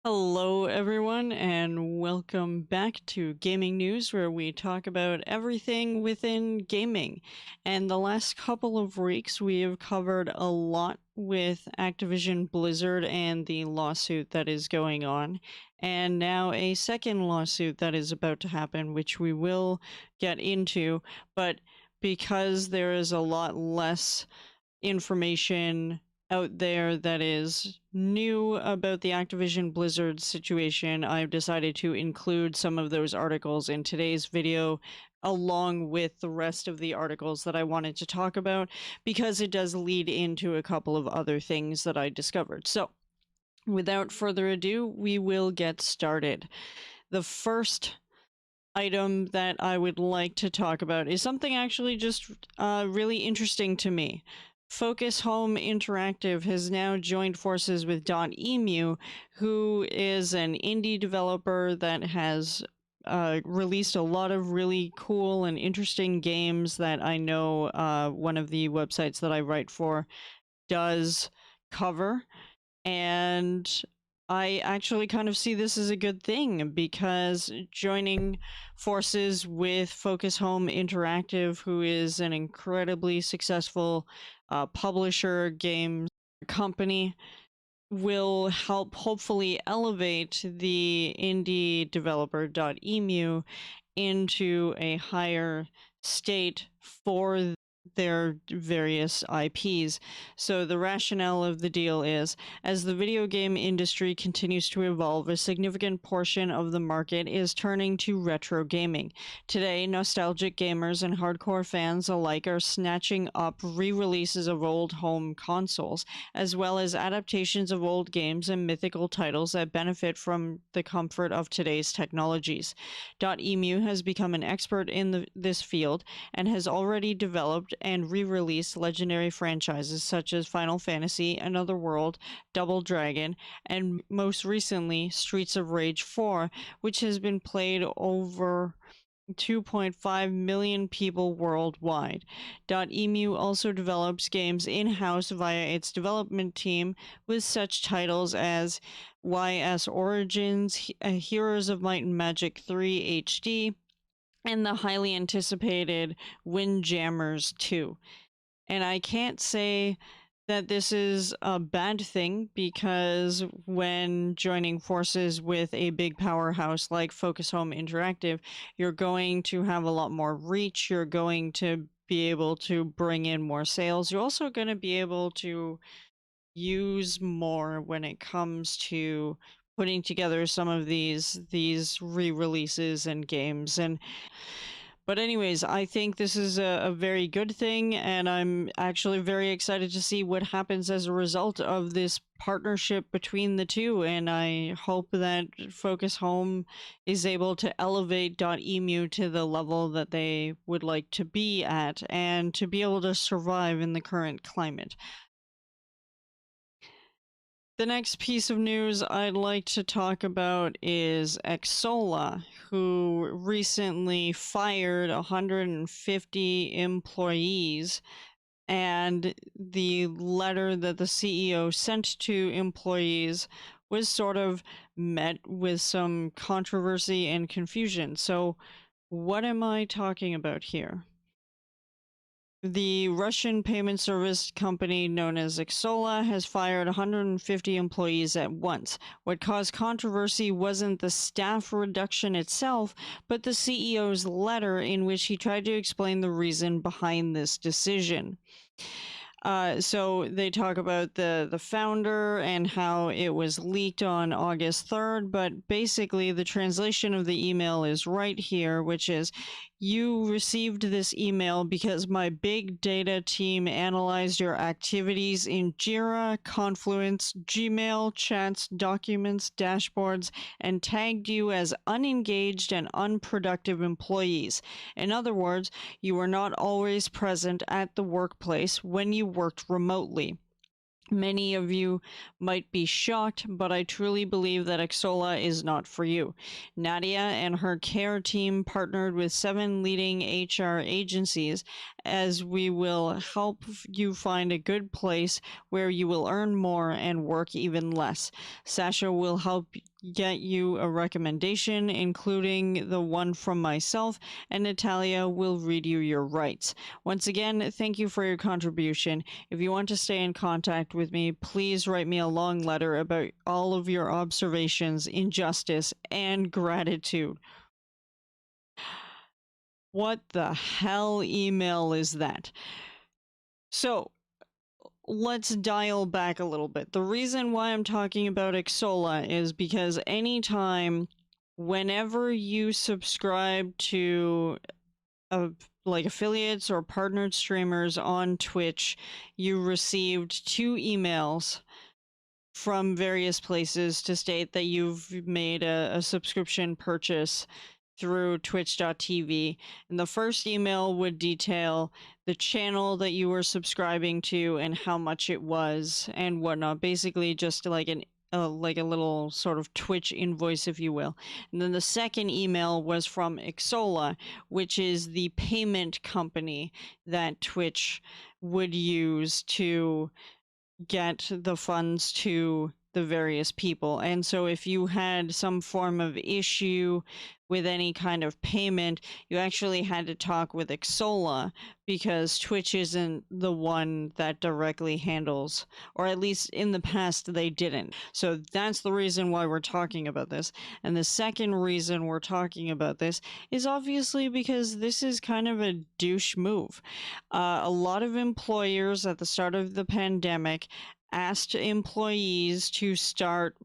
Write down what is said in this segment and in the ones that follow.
Hello, everyone, and welcome back to Gaming News, where we talk about everything within gaming. And the last couple of weeks, we have covered a lot with Activision Blizzard and the lawsuit that is going on, and now a second lawsuit that is about to happen, which we will get into. But because there is a lot less information out there that is new about the Activision Blizzard situation, I've decided to include some of those articles in today's video along with the rest of the articles that I wanted to talk about because it does lead into a couple of other things that I discovered. So, without further ado, we will get started. The first item that I would like to talk about is something actually just really interesting to me. Focus Home Interactive has now joined forces with Dotemu, who is an indie developer that has released a lot of really cool and interesting games that I know one of the websites that I write for does cover. And I actually kind of see this as a good thing because joining forces with Focus Home Interactive, who is an incredibly successful publisher games company, will help hopefully elevate the indie developer Dotemu into a higher state for their various IPs. So the rationale of the deal is, as the video game industry continues to evolve, a significant portion of the market is turning to retro gaming. Today, nostalgic gamers and hardcore fans alike are snatching up re-releases of old home consoles, as well as adaptations of old games and mythical titles that benefit from the comfort of today's technologies. Dotemu has become an expert in this field and has already developed and re-released legendary franchises such as Final Fantasy, Another World, Double Dragon, and most recently Streets of Rage 4, which has been played over 2.5 million people worldwide. Dotemu also develops games in-house via its development team with such titles as YS Origins, Heroes of Might and Magic 3 HD, and the highly anticipated Windjammers 2. And I can't say that this is a bad thing because when joining forces with a big powerhouse like Focus Home Interactive, you're going to have a lot more reach, you're going to be able to bring in more sales, you're also going to be able to use more when it comes to putting together some of these re-releases and games. But anyways, I think this is a very good thing, and I'm actually very excited to see what happens as a result of this partnership between the two, and I hope that Focus Home is able to elevate Dotemu to the level that they would like to be at, and to be able to survive in the current climate. The next piece of news I'd like to talk about is XSolla, who recently fired 150 employees, and the letter that the CEO sent to employees was sort of met with some controversy and confusion. So, what am I talking about here? The Russian payment service company known as XSolla has fired 150 employees at once. What caused controversy wasn't the staff reduction itself, but the CEO's letter in which he tried to explain the reason behind this decision. So they talk about the founder and how it was leaked on August 3rd, but basically the translation of the email is right here, which is, you received this email because my big data team analyzed your activities in Jira, Confluence, Gmail, chats, documents, dashboards, and tagged you as unengaged and unproductive employees. In other words, you were not always present at the workplace when you worked remotely. Many of you might be shocked, but I truly believe that XSolla is not for you. Nadia and her care team partnered with 7 leading HR agencies, as we will help you find a good place where you will earn more and work even less. Sasha will help get you a recommendation, including the one from myself, and Natalia will read you your rights. Once again, thank you for your contribution. If you want to stay in contact with me, please write me a long letter about all of your observations, injustice, and gratitude. What the hell email is that? So, let's dial back a little bit. The reason why I'm talking about XSolla is because whenever you subscribe to like affiliates or partnered streamers on Twitch, you received 2 emails from various places to state that you've made a subscription purchase through twitch.tv. And the first email would detail the channel that you were subscribing to and how much it was and whatnot. Basically just like like a little sort of Twitch invoice, if you will. And then the second email was from XSolla, which is the payment company that Twitch would use to get the funds to the various people. And so if you had some form of issue with any kind of payment, you actually had to talk with XSolla, because Twitch isn't the one that directly handles, or at least in the past they didn't. So that's the reason why we're talking about this. And the second reason we're talking about this is obviously because this is kind of a douche move. A lot of employers at the start of the pandemic asked employees to start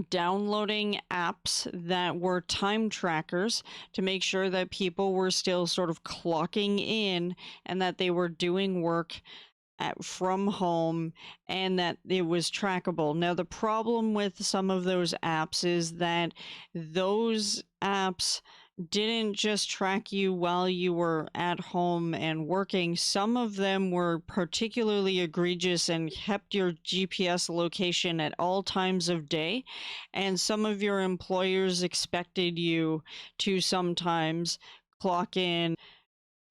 downloading apps that were time trackers to make sure that people were still sort of clocking in and that they were doing work from home and that it was trackable. Now, the problem with some of those apps is that those apps didn't just track you while you were at home and working. Some of them were particularly egregious and kept your GPS location at all times of day. And some of your employers expected you to sometimes clock in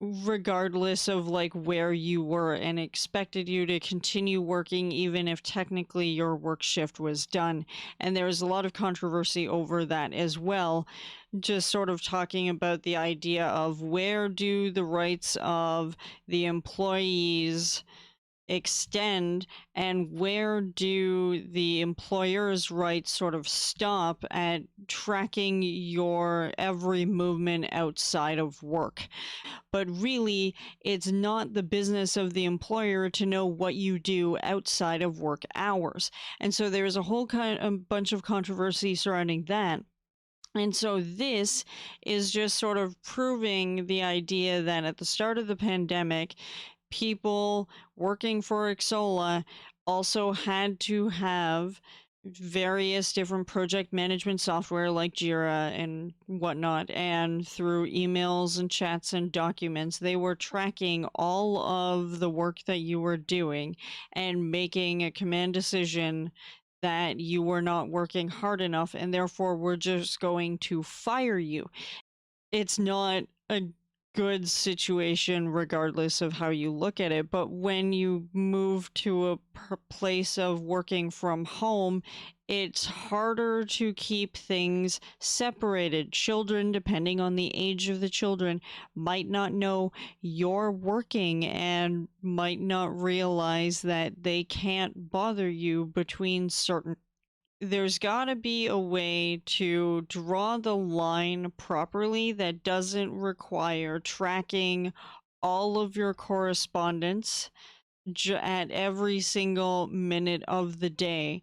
regardless of like where you were, and expected you to continue working even if technically your work shift was done. And there was a lot of controversy over that as well, just sort of talking about the idea of where do the rights of the employees extend and where do the employer's rights sort of stop at tracking your every movement outside of work. But really, it's not the business of the employer to know what you do outside of work hours. And so there's a bunch of controversy surrounding that. And so this is just sort of proving the idea that at the start of the pandemic, people working for XSolla also had to have various different project management software like Jira and whatnot, and through emails and chats and documents, they were tracking all of the work that you were doing and making a command decision that you were not working hard enough, and therefore we're just going to fire you. It's not a good situation regardless of how you look at it, but when you move to a place of working from home, it's harder to keep things separated. Children, depending on the age of the children, might not know you're working and might not realize that they can't bother you between certain. There's got to be a way to draw the line properly that doesn't require tracking all of your correspondence at every single minute of the day.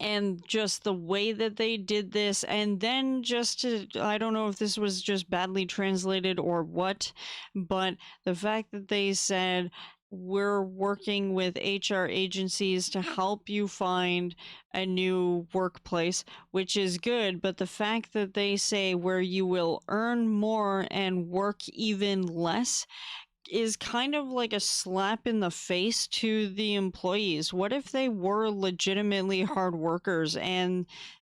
And just the way that they did this, and then I don't know if this was just badly translated or what, but the fact that they said, we're working with HR agencies to help you find a new workplace, which is good, but the fact that they say where you will earn more and work even less is kind of like a slap in the face to the employees. What if they were legitimately hard workers and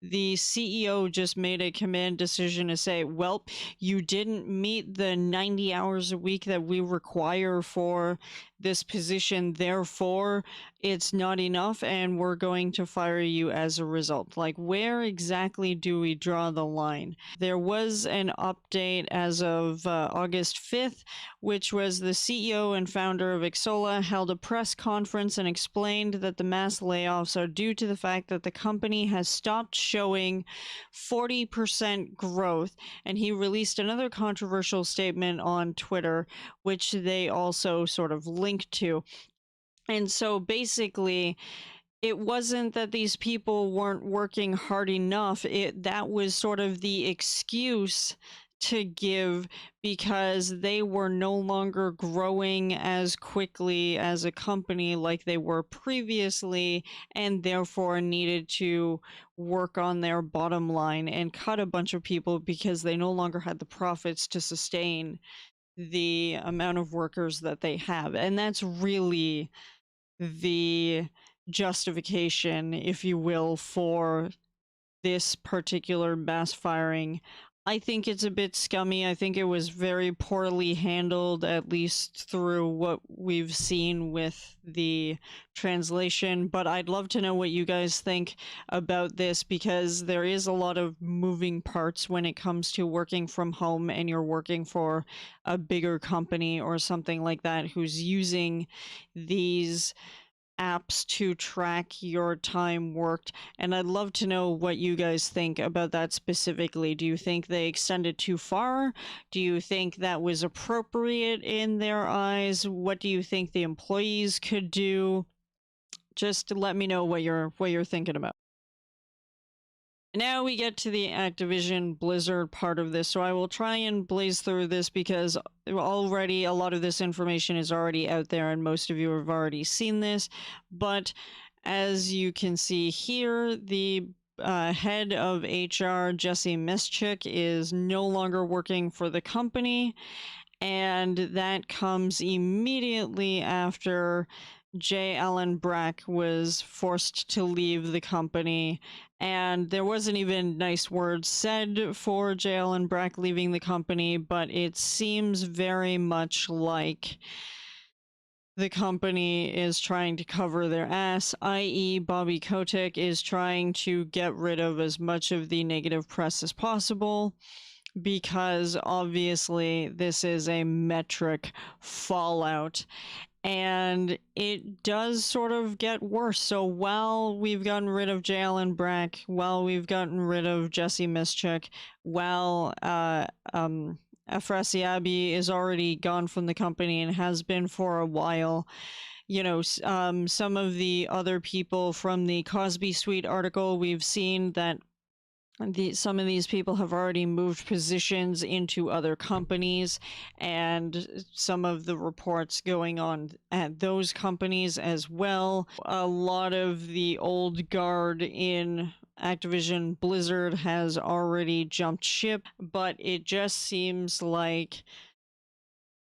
the CEO just made a command decision to say, well, you didn't meet the 90 hours a week that we require for this position, therefore it's not enough and we're going to fire you as a result. Like, where exactly do we draw the line? There was an update as of August 5th, which was the CEO and founder of XSolla held a press conference and explained that the mass layoffs are due to the fact that the company has stopped showing 40% growth. And he released another controversial statement on Twitter, which they also sort of linked to. And so basically, it wasn't that these people weren't working hard enough. That was sort of the excuse to give, because they were no longer growing as quickly as a company like they were previously, and therefore needed to work on their bottom line and cut a bunch of people because they no longer had the profits to sustain the amount of workers that they have. And that's really the justification, if you will, for this particular mass firing. I think it's a bit scummy. I think it was very poorly handled, at least through what we've seen with the translation. But I'd love to know what you guys think about this, because there is a lot of moving parts when it comes to working from home and you're working for a bigger company or something like that who's using these apps to track your time worked. And I'd love to know what you guys think about that specifically. Do you think they extended too far? Do you think that was appropriate in their eyes? What do you think the employees could do? Just let me know what you're thinking about. Now we get to the Activision Blizzard part of this, so I will try and blaze through this because already a lot of this information is already out there and most of you have already seen this. But as you can see here, the head of HR, Jesse Mischik, is no longer working for the company, and that comes immediately after J. Allen Brack was forced to leave the company, and there wasn't even nice words said for J. Allen Brack leaving the company, but it seems very much like the company is trying to cover their ass, i.e. Bobby Kotick is trying to get rid of as much of the negative press as possible, because obviously this is a metric fallout. And it does sort of get worse. So while we've gotten rid of J. Allen Brack, while we've gotten rid of Jesse Mischik, while Afrasiabi is already gone from the company and has been for a while, you know, some of the other people from the Cosby Suite article, we've seen that some of these people have already moved positions into other companies, and some of the reports going on at those companies as well. A lot of the old guard in Activision Blizzard has already jumped ship, but it just seems like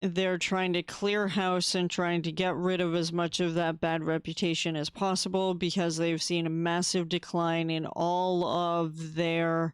they're trying to clear house and trying to get rid of as much of that bad reputation as possible, because they've seen a massive decline in all of their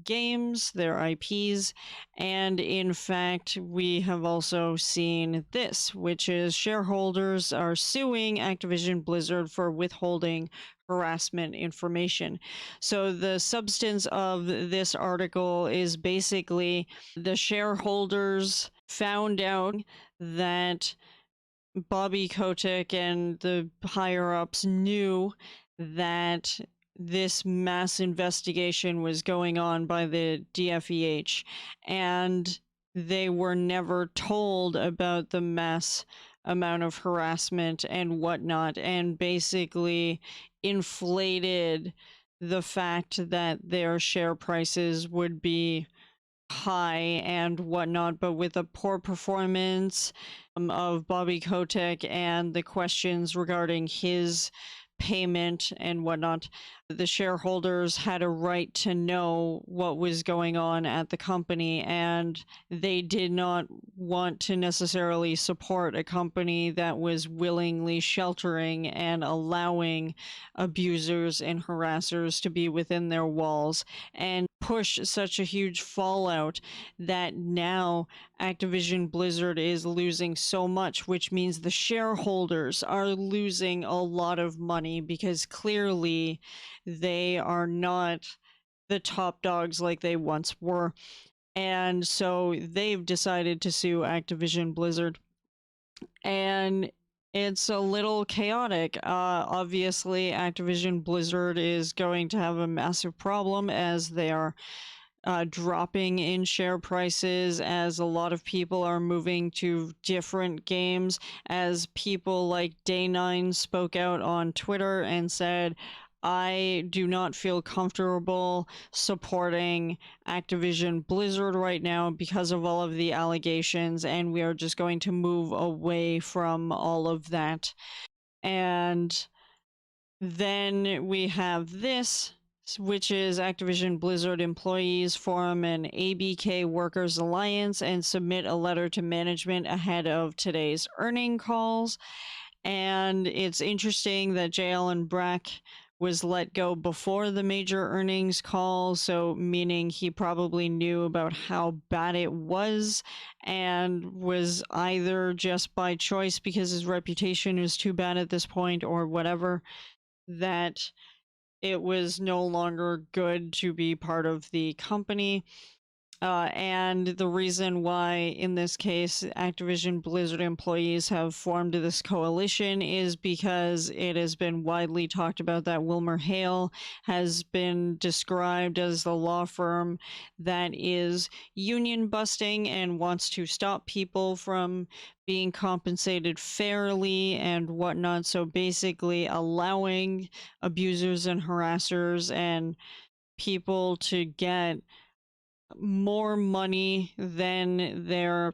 games, their IPs. And in fact, we have also seen this, which is shareholders are suing Activision Blizzard for withholding harassment information. So the substance of this article is basically the shareholders found out that Bobby Kotick and the higher-ups knew that this mass investigation was going on by the DFEH, and they were never told about the mass amount of harassment and whatnot, and basically inflated the fact that their share prices would be high and whatnot. But with a poor performance of Bobby Kotick and the questions regarding his payment and whatnot. The shareholders had a right to know what was going on at the company, and they did not want to necessarily support a company that was willingly sheltering and allowing abusers and harassers to be within their walls and push such a huge fallout that now Activision Blizzard is losing so much, which means the shareholders are losing a lot of money because clearly they are not the top dogs like they once were. And so they've decided to sue Activision Blizzard. And it's a little chaotic. Obviously, Activision Blizzard is going to have a massive problem as they are dropping in share prices, as a lot of people are moving to different games, as people like Day9 spoke out on Twitter and said, I do not feel comfortable supporting Activision Blizzard right now because of all of the allegations, and we are just going to move away from all of that. And then we have this, which is Activision Blizzard employees form an ABK Workers Alliance and submit a letter to management ahead of today's earning calls. And it's interesting that J. Allen Brack was let go before the major earnings call, so meaning he probably knew about how bad it was and was either just by choice because his reputation was too bad at this point or whatever, that it was no longer good to be part of the company. And the reason why, in this case, Activision Blizzard employees have formed this coalition is because it has been widely talked about that WilmerHale has been described as the law firm that is union busting and wants to stop people from being compensated fairly and whatnot. So basically allowing abusers and harassers and people to get more money than their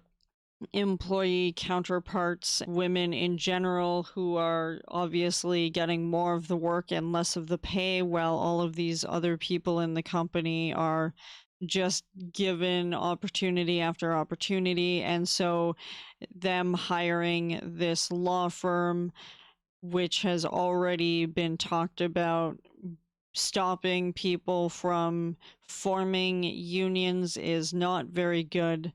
employee counterparts, women in general, who are obviously getting more of the work and less of the pay, while all of these other people in the company are just given opportunity after opportunity. And so them hiring this law firm, which has already been talked about, stopping people from forming unions, is not very good.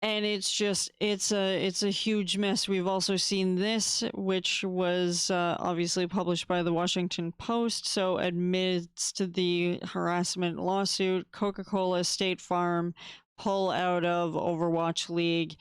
And it's just, it's a huge mess. We've also seen this, which was obviously published by the Washington Post. So amidst the harassment lawsuit, Coca-Cola, State Farm pull out of Overwatch League.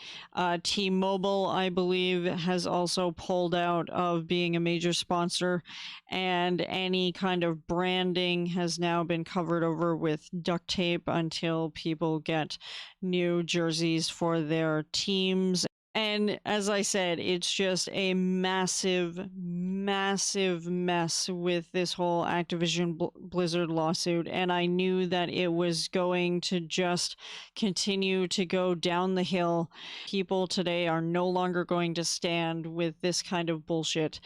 T-Mobile, I believe, has also pulled out of being a major sponsor, and any kind of branding has now been covered over with duct tape until people get new jerseys for their teams. And as I said, it's just a massive, massive mess with this whole Activision Blizzard lawsuit. And I knew that it was going to just continue to go down the hill. People today are no longer going to stand with this kind of bullshit.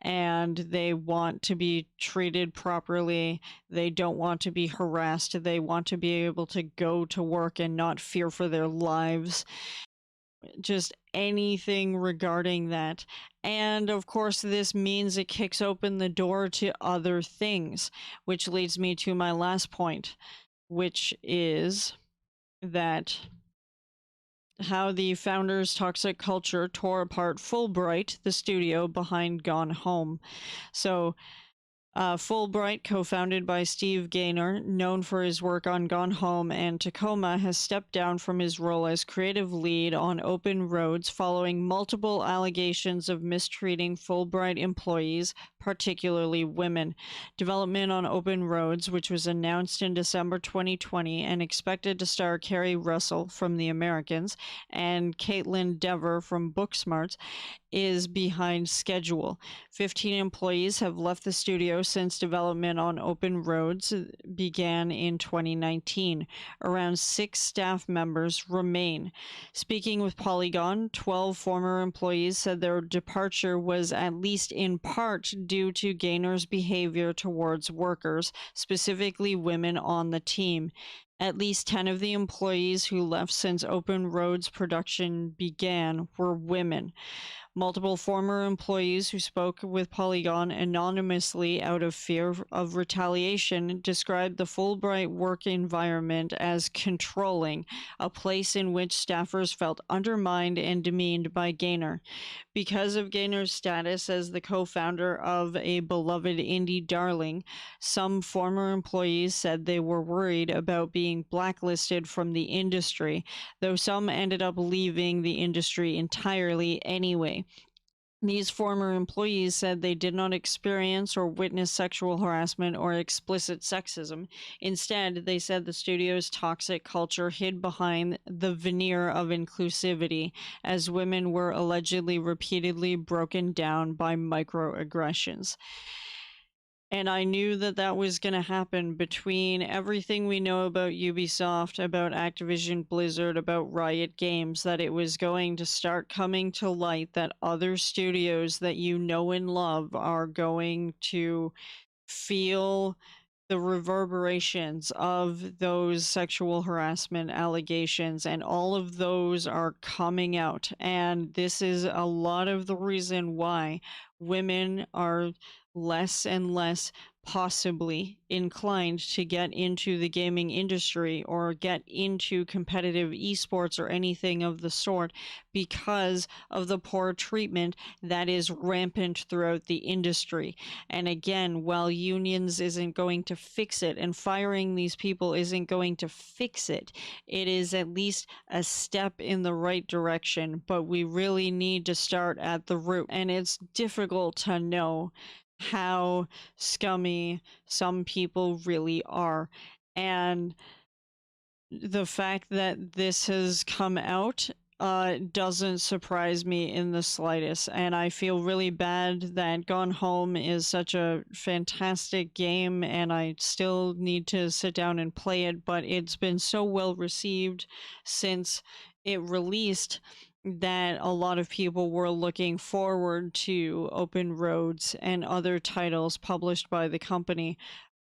And they want to be treated properly. They don't want to be harassed. They want to be able to go to work and not fear for their lives. Just anything regarding that. And of course, this means it kicks open the door to other things, which leads me to my last point, which is that how the founders' toxic culture tore apart Fullbright, the studio behind Gone Home. So Fullbright, co-founded by Steve Gaynor, known for his work on Gone Home and Tacoma, has stepped down from his role as creative lead on Open Roads following multiple allegations of mistreating Fullbright employees, particularly women. Development on Open Roads, which was announced in December 2020 and expected to star Carrie Russell from The Americans and Caitlin Dever from Booksmart, is behind schedule. 15 employees have left the studio since development on open roads began in 2019. Around 6 staff members remain. Speaking with Polygon, 12 former employees said their departure was at least in part due to Gainer's behavior towards workers, specifically women on the team. At least 10 of the employees who left since Open Roads production began were women. Multiple former employees who spoke with Polygon anonymously out of fear of retaliation described the Fullbright work environment as controlling, a place in which staffers felt undermined and demeaned by Gainer. Because of Gainer's status as the co-founder of a beloved indie darling, some former employees said they were worried about being blacklisted from the industry, though some ended up leaving the industry entirely anyway. These former employees said they did not experience or witness sexual harassment or explicit sexism. Instead, they said the studio's toxic culture hid behind the veneer of inclusivity, as women were allegedly repeatedly broken down by microaggressions. And I knew that that was going to happen between everything we know about Ubisoft, about Activision Blizzard, about Riot Games, that it was going to start coming to light that other studios that you know and love are going to feel the reverberations of those sexual harassment allegations, and all of those are coming out. And this is a lot of the reason why women are less and less possibly inclined to get into the gaming industry or get into competitive esports or anything of the sort, because of the poor treatment that is rampant throughout the industry. And again, while unions isn't going to fix it and firing these people isn't going to fix it, it is at least a step in the right direction. But we really need to start at the root, and it's difficult to know how scummy some people really are. And the fact that this has come out doesn't surprise me in the slightest. And I feel really bad that Gone Home is such a fantastic game, and I still need to sit down and play it, but it's been so well received since it released that a lot of people were looking forward to Open Roads and other titles published by the company.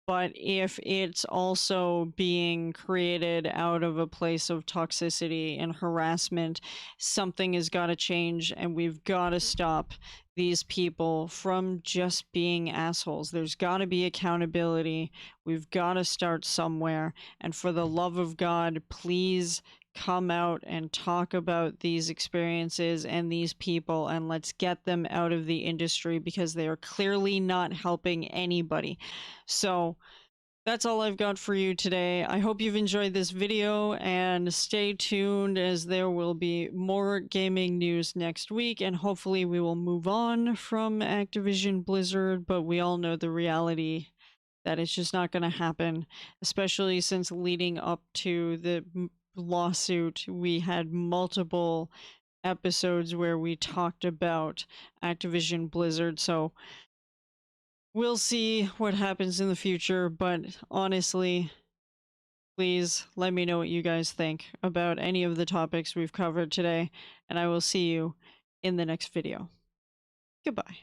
But if it's also being created out of a place of toxicity and harassment, something has got to change, and we've got to stop these people from just being assholes. There's got to be accountability. We've got to start somewhere. And for the love of God, please come out and talk about these experiences and these people, and let's get them out of the industry, because they are clearly not helping anybody. So that's all I've got for you today. I hope you've enjoyed this video, and stay tuned, as there will be more gaming news next week, and hopefully we will move on from Activision Blizzard, but we all know the reality that it's just not going to happen, especially since leading up to the lawsuit, we had multiple episodes where we talked about Activision Blizzard. So we'll see what happens in the future, but honestly, please let me know what you guys think about any of the topics we've covered today, and I will see you in the next video. Goodbye.